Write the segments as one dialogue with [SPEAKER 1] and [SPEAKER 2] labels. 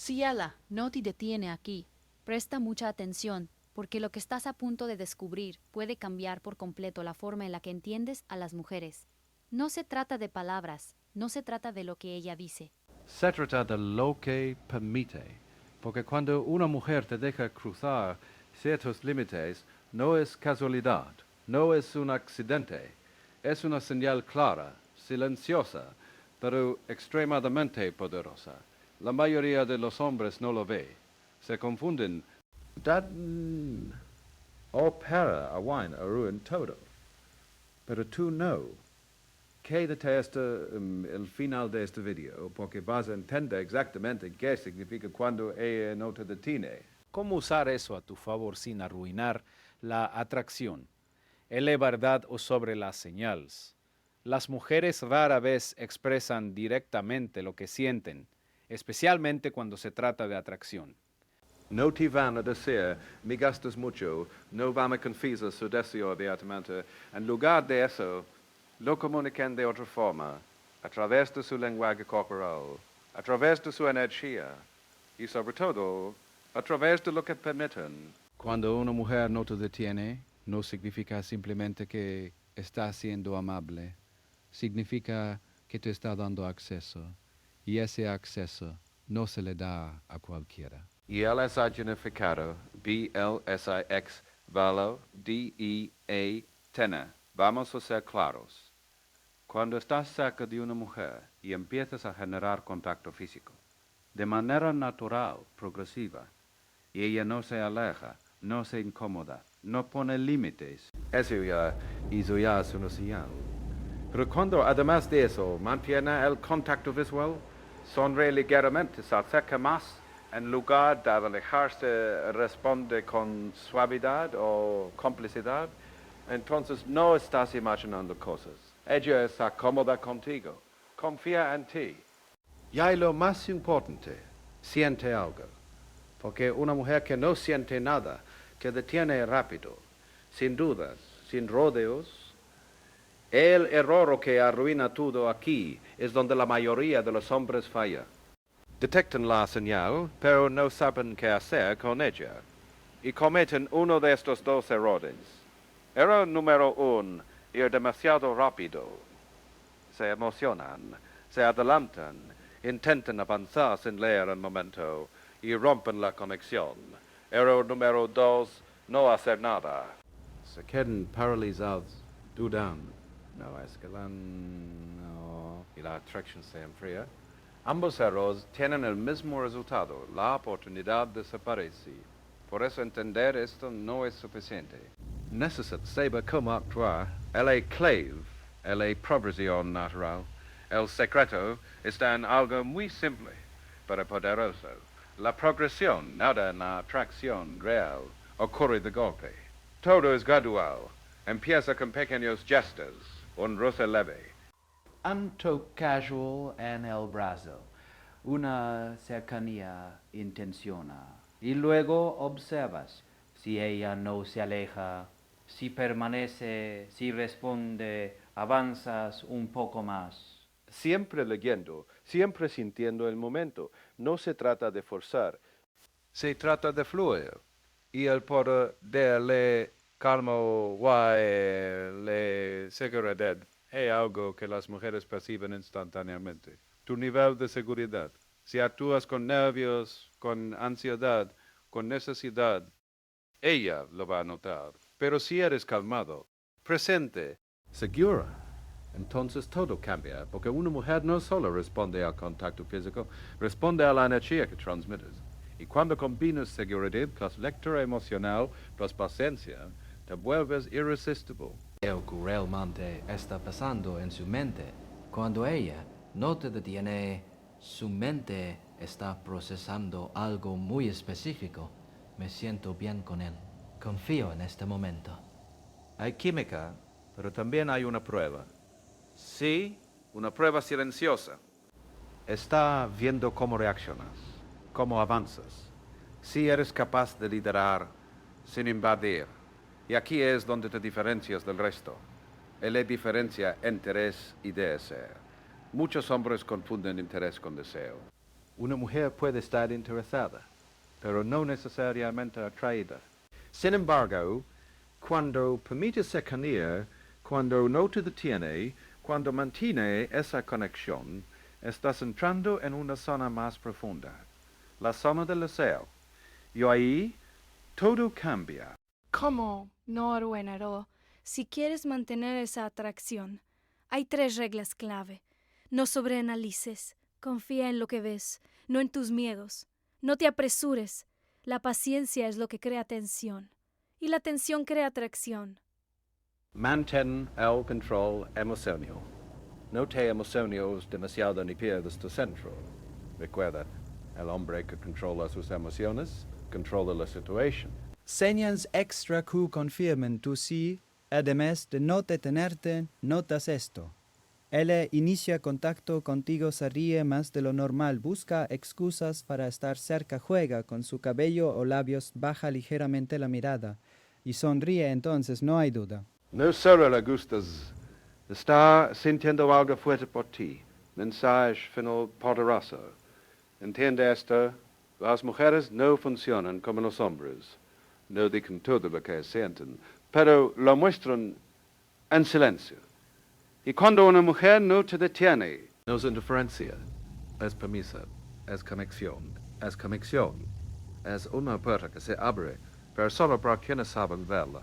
[SPEAKER 1] Ciela, no te detiene aquí. Presta mucha atención, porque lo que estás a punto de descubrir puede cambiar por completo la forma en la que entiendes a las mujeres. No se trata de palabras, no se trata de lo que ella dice.
[SPEAKER 2] Se trata de lo que permite, porque cuando una mujer te deja cruzar ciertos límites, no es casualidad, no es un accidente, es una señal clara, silenciosa, pero extremadamente poderosa. La mayoría de los hombres no lo ve, se confunden. Dat opera a wine a ruin todo, pero tú no. Quédate hasta el final de este video, porque vas a entender exactamente qué significa cuando ella no te detiene.
[SPEAKER 3] ¿Cómo usar eso a tu favor sin arruinar la atracción? Es la verdad o sobre las señales. Las mujeres rara vez expresan directamente lo que sienten, especialmente cuando se trata de atracción.
[SPEAKER 2] No te van a decir, me gastas mucho, no van a confesar su deseo abiertamente. En lugar de eso, lo comunican de otra forma, a través de su lenguaje corporal, a través de su energía y sobre todo, a través de lo que permiten. Cuando una mujer no te detiene, no significa simplemente que está siendo amable, significa que te está dando acceso, y ese acceso no se le da a cualquiera. Y él es significado, B-L-S-I-X, valo, D-E-A-Tene. Vamos a ser claros. Cuando estás cerca de una mujer y empiezas a generar contacto físico, de manera natural, progresiva, y ella no se aleja, no se incomoda, no pone límites, eso ya es una señal. Pero cuando además de eso mantiene el contacto visual, sonríe ligeramente, se acerca más, en lugar de alejarse, responde con suavidad o complicidad, entonces no estás imaginando cosas. Ella está cómoda contigo, confía en ti. Y hay lo más importante, siente algo. Porque una mujer que no siente nada, que detiene rápido, sin dudas, sin rodeos, el error que arruina todo aquí es donde la mayoría de los hombres falla. Detectan la señal, pero no saben qué hacer con ella. Y cometen uno de estos dos errores. Error número 1, ir demasiado rápido. Se emocionan, se adelantan, intentan avanzar sin leer el momento y rompen la conexión. Error número 2, no hacer nada. Se quedan paralizados, dudan. No escalan, no. Y la atracción se enfría. Ambos errores tienen el mismo resultado, la oportunidad desaparece. Por eso entender esto no es suficiente. Necesitas saber cómo actuar. La clave, la progresión natural. El secreto está en algo muy simple, pero poderoso. La progresión, nada en la atracción real, ocurre de golpe. Todo es gradual. Empieza con pequeños gestos, un roce leve.
[SPEAKER 4] Un toque casual en el brazo, una cercanía intencional. Y luego observas si ella no se aleja, si permanece, si responde, avanzas un poco más.
[SPEAKER 2] Siempre leyendo, siempre sintiendo el momento. No se trata de forzar, se trata de fluir. Y el poder de le calma le seguridad es algo que las mujeres perciben instantáneamente. Tu nivel de seguridad. Si actúas con nervios, con ansiedad, con necesidad, ella lo va a notar. Pero si eres calmado, presente, segura, entonces todo cambia, porque una mujer no solo responde al contacto físico, responde a la energía que transmites. Y cuando combinas seguridad plus lectura emocional plus paciencia, te vuelves irresistible.
[SPEAKER 5] Lo que realmente está pasando en su mente, cuando ella no te detiene, su mente está procesando algo muy específico. Me siento bien con él. Confío en este momento.
[SPEAKER 2] Hay química, pero también hay una prueba. Sí, una prueba silenciosa. Está viendo cómo reaccionas, cómo avanzas, si eres capaz de liderar sin invadir. Y aquí es donde te diferencias del resto. La diferencia interés y deseo. Muchos hombres confunden interés con deseo. Una mujer puede estar interesada, pero no necesariamente atraída. Sin embargo, cuando permite cercanía, cuando no te detiene, cuando mantiene esa conexión, estás entrando en una zona más profunda, la zona del deseo. Y ahí todo cambia.
[SPEAKER 6] ¿Cómo no arruinarlo si quieres mantener esa atracción? Hay 3 reglas clave. No sobreanalices. Confía en lo que ves, no en tus miedos. No te apresures. La paciencia es lo que crea tensión. Y la tensión crea atracción.
[SPEAKER 2] Mantén el control emocional. No te emociones demasiado ni pierdas tu centro. Recuerda, el hombre que controla sus emociones, controla la situación.
[SPEAKER 7] Señas extra que confirmen tu sí, además de no detenerte, notas esto. Él inicia contacto contigo, se ríe más de lo normal, busca excusas para estar cerca, juega con su cabello o labios, baja ligeramente la mirada y sonríe, entonces no hay duda.
[SPEAKER 2] No solo le gustas, está sintiendo algo fuerte por ti. Mensaje final poderoso. Entiende esto, las mujeres no funcionan como los hombres. No dicen todo lo que sienten, pero lo muestran en silencio. Y cuando una mujer no te detiene, no es indiferencia, es permiso, es conexión, es conexión. Es una puerta que se abre, pero solo para quienes saben verla.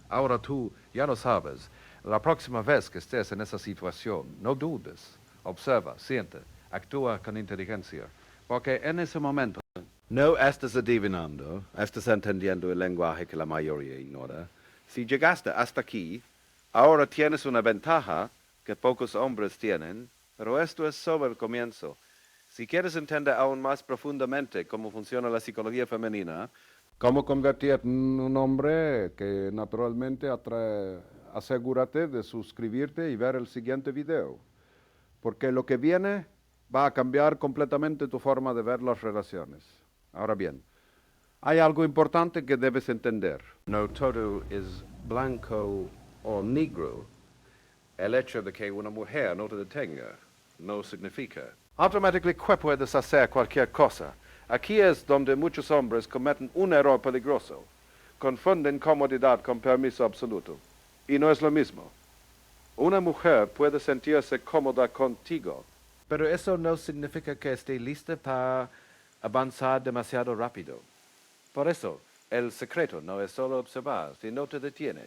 [SPEAKER 2] Ahora tú ya lo sabes. La próxima vez que estés en esa situación, no dudes. Observa, siente, actúa con inteligencia. Porque en ese momento no estás adivinando, estás entendiendo el lenguaje que la mayoría ignora. Si llegaste hasta aquí, ahora tienes una ventaja que pocos hombres tienen, pero esto es solo el comienzo. Si quieres entender aún más profundamente cómo funciona la psicología femenina, cómo convertirte en un hombre que naturalmente atrae, asegúrate de suscribirte y ver el siguiente video, porque lo que viene va a cambiar completamente tu forma de ver las relaciones. Ahora bien, hay algo importante que debes entender. No todo es blanco o negro. El hecho de que una mujer no te detenga no significa automáticamente que puedes hacer cualquier cosa. Aquí es donde muchos hombres cometen un error peligroso. Confunden comodidad con permiso absoluto. Y no es lo mismo. Una mujer puede sentirse cómoda contigo, pero eso no significa que esté lista para avanzar demasiado rápido. Por eso, el secreto no es solo observar, si no te detiene.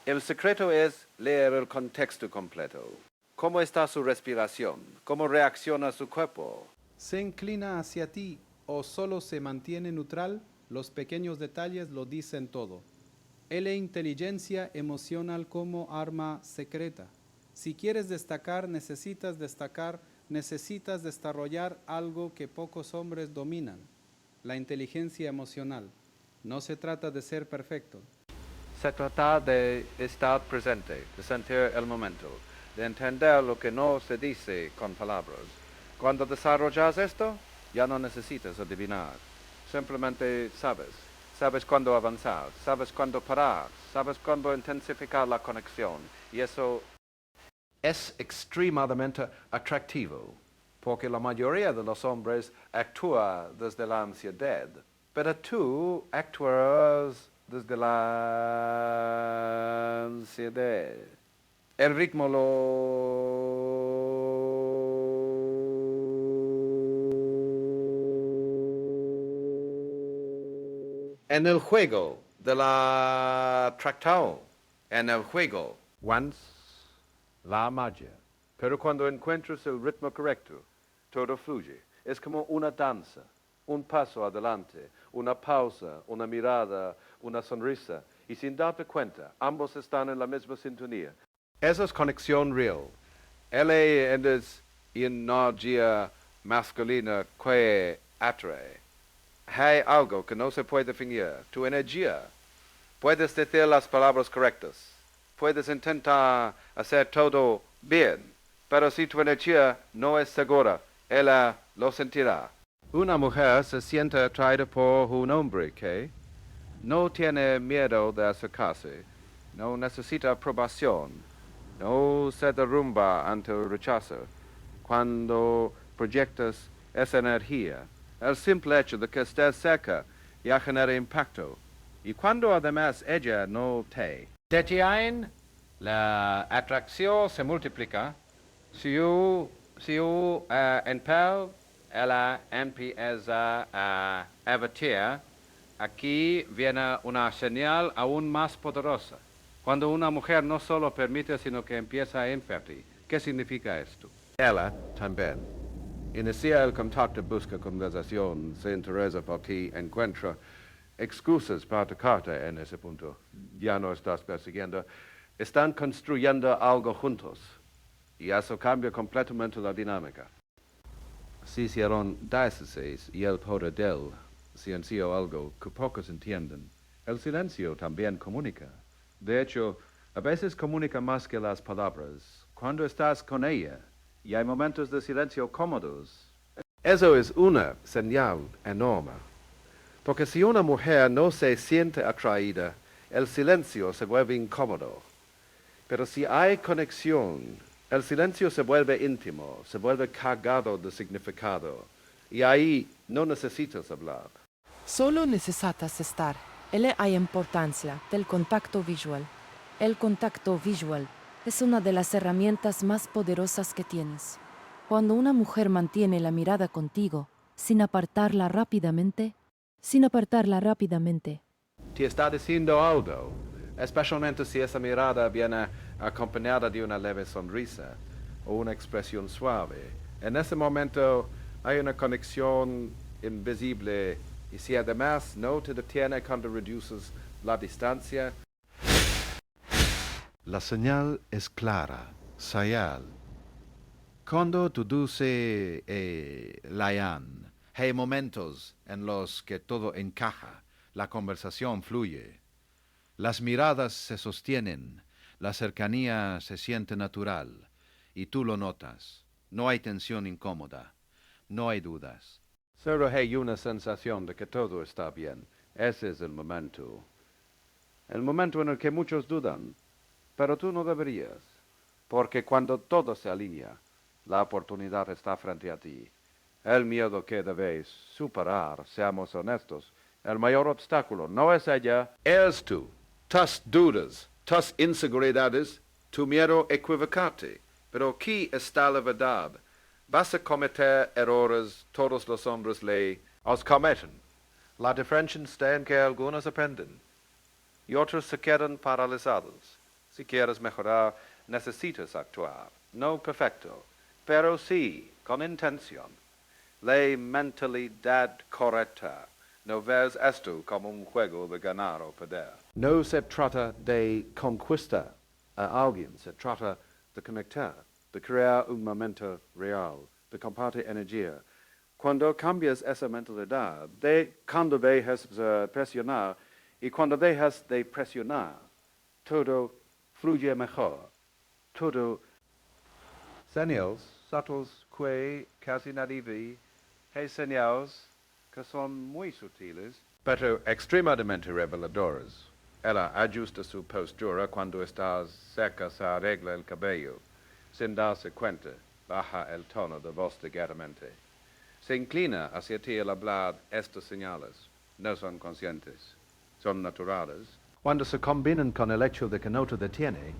[SPEAKER 2] El secreto es leer el contexto completo. ¿Cómo está su respiración? ¿Cómo reacciona su cuerpo?
[SPEAKER 8] ¿Se inclina hacia ti o solo se mantiene neutral? Los pequeños detalles lo dicen todo. Es la inteligencia emocional como arma secreta. Si quieres destacar, necesitas desarrollar algo que pocos hombres dominan, la inteligencia emocional. No se trata de ser perfecto.
[SPEAKER 2] Se trata de estar presente, de sentir el momento, de entender lo que no se dice con palabras. Cuando desarrollas esto, ya no necesitas adivinar. Simplemente sabes. Sabes cuándo avanzar, sabes cuándo parar, sabes cuándo intensificar la conexión. Y eso es extremadamente atractivo, porque la mayoría de los hombres actúa desde la ansiedad, pero tú actúas desde la ansiedad. El ritmo en el juego de la atracción, en el juego, once la magia. Pero cuando encuentras el ritmo correcto, todo fluye. Es como una danza, un paso adelante, una pausa, una mirada, una sonrisa. Y sin darte cuenta, ambos están en la misma sintonía. Esa es conexión real. Él es energía masculina que atrae. Hay algo que no se puede definir. Tu energía. Puedes decir las palabras correctas. Puedes intentar hacer todo bien. Pero si tu energía no es segura, ella lo sentirá. Una mujer se siente atraída por un hombre que no tiene miedo de acercarse, no necesita aprobación, no se derrumba ante el rechazo. Cuando proyectas es energía. El simple hecho de que estés cerca ya genera impacto. Y cuando además ella no te detiene, la atracción se multiplica. Si yo ella empieza a abatir, aquí viene una señal aún más poderosa. Cuando una mujer no solo permite, sino que empieza a invertir. ¿Qué significa esto? Ella también. Inicia el contacto, busca conversación, se interesa por ti, encuentra excusas para tocarte en ese punto. Ya no estás persiguiendo. Están construyendo algo juntos. Y eso cambia completamente la dinámica. Si hicieron 16 y el poder del silencio algo que pocos entienden, el silencio también comunica. De hecho, a veces comunica más que las palabras. Cuando estás con ella y hay momentos de silencio cómodos, eso es una señal enorme. Porque si una mujer no se siente atraída, el silencio se vuelve incómodo. Pero si hay conexión, el silencio se vuelve íntimo, se vuelve cargado de significado. Y ahí no necesitas hablar.
[SPEAKER 9] Solo necesitas estar. Él hay importancia del contacto visual. El contacto visual es una de las herramientas más poderosas que tienes. Cuando una mujer mantiene la mirada contigo, sin apartarla rápidamente,
[SPEAKER 2] Te está diciendo algo, especialmente si esa mirada viene acompañada de una leve sonrisa o una expresión suave. En ese momento hay una conexión invisible y si además no te detiene cuando reduces la distancia. La señal es clara, señal. Cuando tu dulce layan, hay momentos en los que todo encaja, la conversación fluye, las miradas se sostienen, la cercanía se siente natural, y tú lo notas. No hay tensión incómoda, no hay dudas. Solo hay una sensación de que todo está bien. Ese es el momento. El momento en el que muchos dudan, pero tú no deberías, porque cuando todo se alinea, la oportunidad está frente a ti. El miedo que debes superar, seamos honestos, el mayor obstáculo no es ella, es tú. Tus dudas, tus inseguridades, tu miedo a equivocarte. Pero aquí está la verdad. Vas a cometer errores, todos los hombres los cometen. La diferencia está en que algunos aprenden y otros se quedan paralizados. Si quieres mejorar, necesitas actuar. No perfecto, pero sí con intención. La mentalidad correcta. No ves esto como un juego de ganar o perder. No se trata de conquistar a alguien, se trata de conectar, de crear un momento real, de compartir energía. Cuando cambias esa mentalidad, cuando dejas de presionar y cuando dejas de presionar, todo fluye mejor. Todo. Señales, sutis que casi nadie ve, hay señales que son muy sutiles, pero extremadamente reveladoras. Ella ajusta su postura cuando estás cerca, se arregla el cabello. Sin darse cuenta, baja el tono de voz ligeramente. Se inclina hacia ti al hablar. Estas señales no son conscientes, son naturales. Cuando se combinan con el hecho de que no te detiene,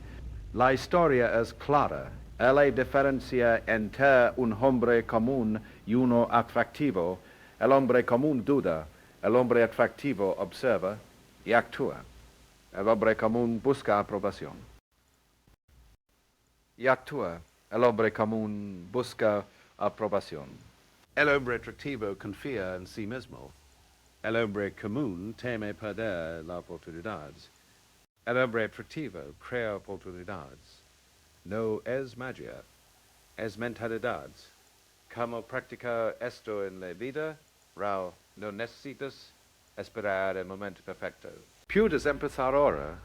[SPEAKER 2] la historia es clara. Ella diferencia entre un hombre común y uno atractivo. El hombre común duda, el hombre atractivo observa y actúa. El hombre común busca aprobación. Y actúa. El hombre común busca aprobación. El hombre atractivo confía en sí mismo. El hombre común teme perder la oportunidad. El hombre atractivo crea oportunidades. No es magia, es mentalidad. ¿Cómo practicar esto en la vida? Raúl, no necesitas esperar el momento perfecto. Puedes empezar ahora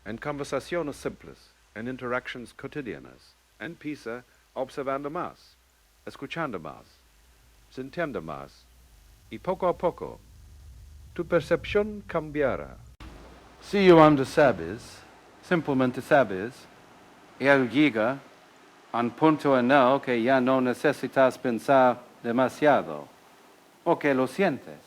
[SPEAKER 2] en conversaciones simples, en interacciones cotidianas. Empieza observando más, escuchando más, sintiendo más. Y poco a poco, tu percepción cambiará. Si aún sabes, simplemente sabes, él llega a un punto en el que ya no necesitas pensar demasiado, porque lo sientes.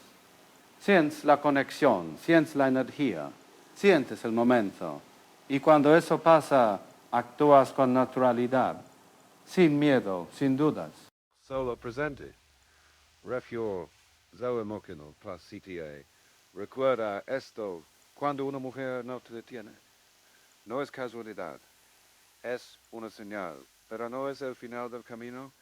[SPEAKER 2] Sientes la conexión, sientes la energía, sientes el momento. Y cuando eso pasa, actúas con naturalidad, sin miedo, sin dudas. Solo presente. Refugio zoemóqueno plus CTA. Recuerda esto cuando una mujer no te detiene. No es casualidad, es una señal, pero no es el final del camino,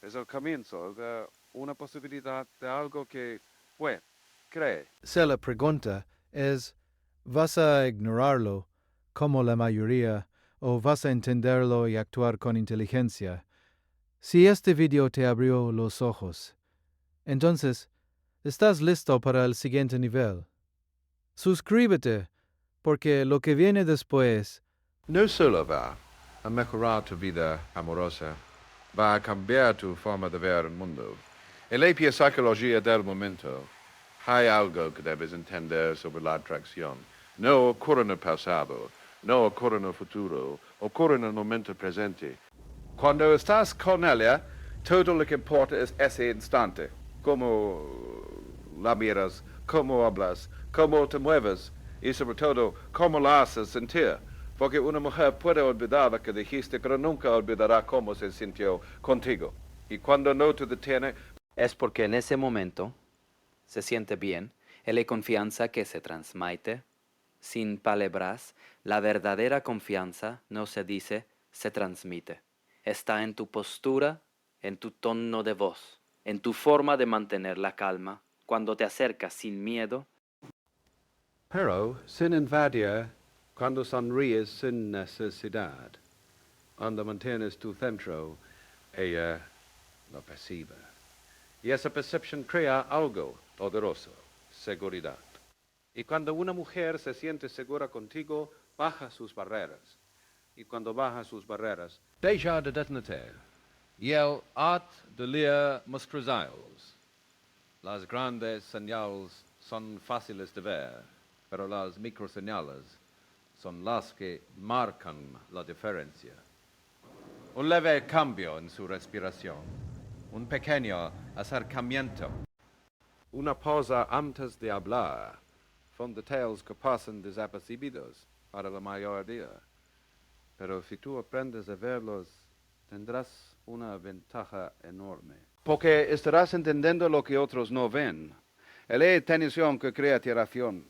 [SPEAKER 2] es el comienzo de una posibilidad de algo que, bueno, cree.
[SPEAKER 10] Si la pregunta es, ¿vas a ignorarlo como la mayoría o vas a entenderlo y actuar con inteligencia? Si este video te abrió los ojos, entonces, estás listo para el siguiente nivel. Suscríbete, porque lo que viene después
[SPEAKER 2] No solo va a mejorar tu vida amorosa, va a cambiar tu forma de ver el mundo. En la psicología del momento, hay algo que debes entender sobre la atracción. No ocurre en el pasado, no ocurre en el futuro, ocurre en el momento presente. Cuando estás con ella, todo lo que importa es ese instante. Cómo la miras, cómo hablas, cómo te mueves y sobre todo cómo la haces sentir. Porque una mujer puede olvidar lo que dijiste, pero nunca olvidará cómo se sintió contigo. Y cuando no te detiene,
[SPEAKER 11] es porque en ese momento se siente bien, la confianza que se transmite, sin palabras, la verdadera confianza no se dice, se transmite. Está en tu postura, en tu tono de voz, en tu forma de mantener la calma, cuando te acercas sin miedo.
[SPEAKER 2] pero sin invadir, cuando sonríes sin necesidad, cuando mantienes tu centro, ella lo percibe. Y esa percepción crea algo poderoso, seguridad. Y cuando una mujer se siente segura contigo, baja sus barreras. Y cuando baja sus barreras, deja de detener. Y el art de leer muestras. Las grandes señales son fáciles de ver, pero las microseñales son las que marcan la diferencia. Un leve cambio en su respiración, un pequeño acercamiento, una pausa antes de hablar, son detalles que pasan desapercibidos para la mayoría. Pero si tú aprendes a verlos, tendrás una ventaja enorme. Porque estarás entendiendo lo que otros no ven. La tensión que crea atracción.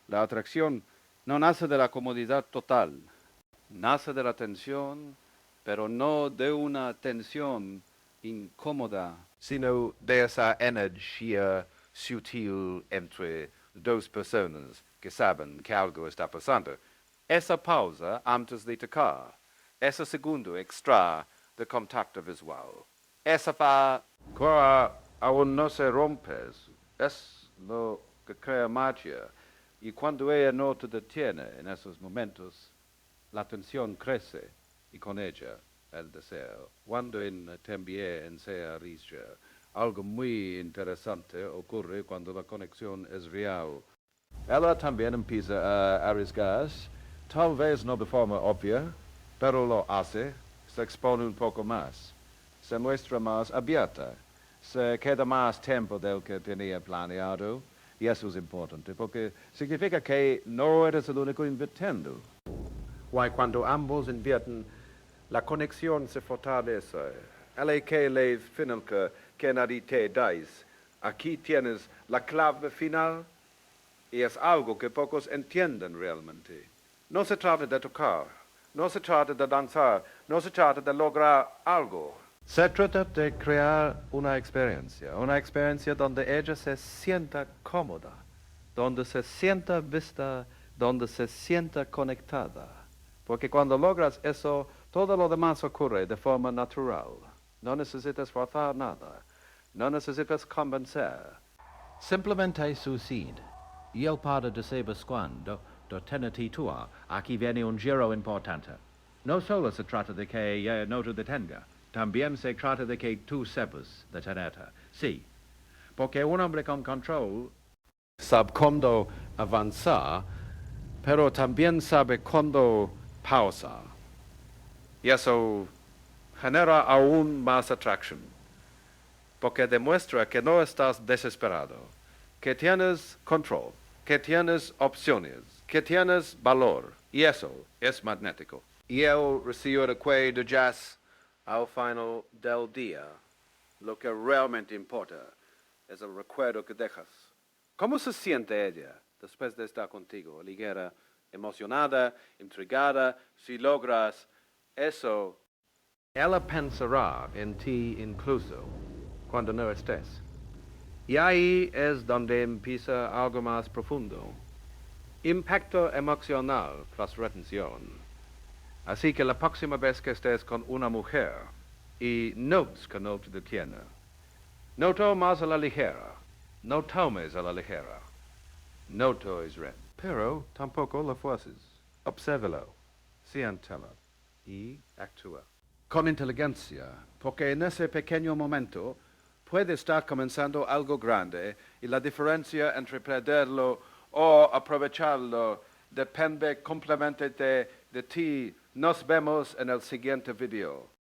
[SPEAKER 2] La atracción no nace de la comodidad total. Nace de la tensión, pero no de una tensión incómoda, sino de esa energía sutil entre dos personas que saben que algo está pasando. Esa pausa antes de tocar, ese segundo extra de contacto visual, esa fa que aún no se rompes, es lo que crea magia. Y cuando ella no te detiene en esos momentos, la tensión crece y con ella el deseo. Cuando también se arriesga, algo muy interesante ocurre cuando la conexión es real. Ella también empieza a arriesgarse, tal vez no de forma obvia, pero lo hace, se expone un poco más, se muestra más abierta, se queda más tiempo del que tenía planeado, y eso es importante, porque significa que no eres el único invirtiendo. Cuando ambos invierten, la conexión se fortalece. El que le final que nadie te dais. Aquí tienes la clave final, y es algo que pocos entienden realmente. No se trata de tocar, no se trata de danzar, no se trata de lograr algo. Se trata de crear una experiencia donde ella se sienta cómoda, donde se sienta vista, donde se sienta conectada. Porque cuando logras eso, todo lo demás ocurre de forma natural. No necesitas forzar nada, no necesitas convencer.
[SPEAKER 5] Simplemente sucede. Y el padre de sabes cuando, detenete tú. Aquí viene un giro importante. No solo se trata de que ella no te detenga, también se trata de que tú sepas detenerte. Sí, porque un hombre con control
[SPEAKER 2] sabe cuándo avanzar, pero también sabe cuándo pausar. Y eso genera aún más atracción. porque demuestra que no estás desesperado, que tienes control, que tienes opciones, que tienes valor, y eso es magnético. Y el recuerdo de jazz al final del día, lo que realmente importa es el recuerdo que dejas. ¿Cómo se siente ella después de estar contigo? Ligera, emocionada, intrigada. Si logras eso, ella pensará en ti incluso cuando no estés. Y ahí es donde empieza algo más profundo. Impacto emocional tras retención. Así que la próxima vez que estés con una mujer y notes que no te detiene, no tomes a la ligera, no tomes a la ligera, no tomes red, pero tampoco lo fuerces. Obsérvalo, siéntelo y actúa. Con inteligencia, porque en ese pequeño momento puede estar comenzando algo grande y la diferencia entre perderlo o aprovecharlo depende completamente de ti. Nos vemos en el siguiente video.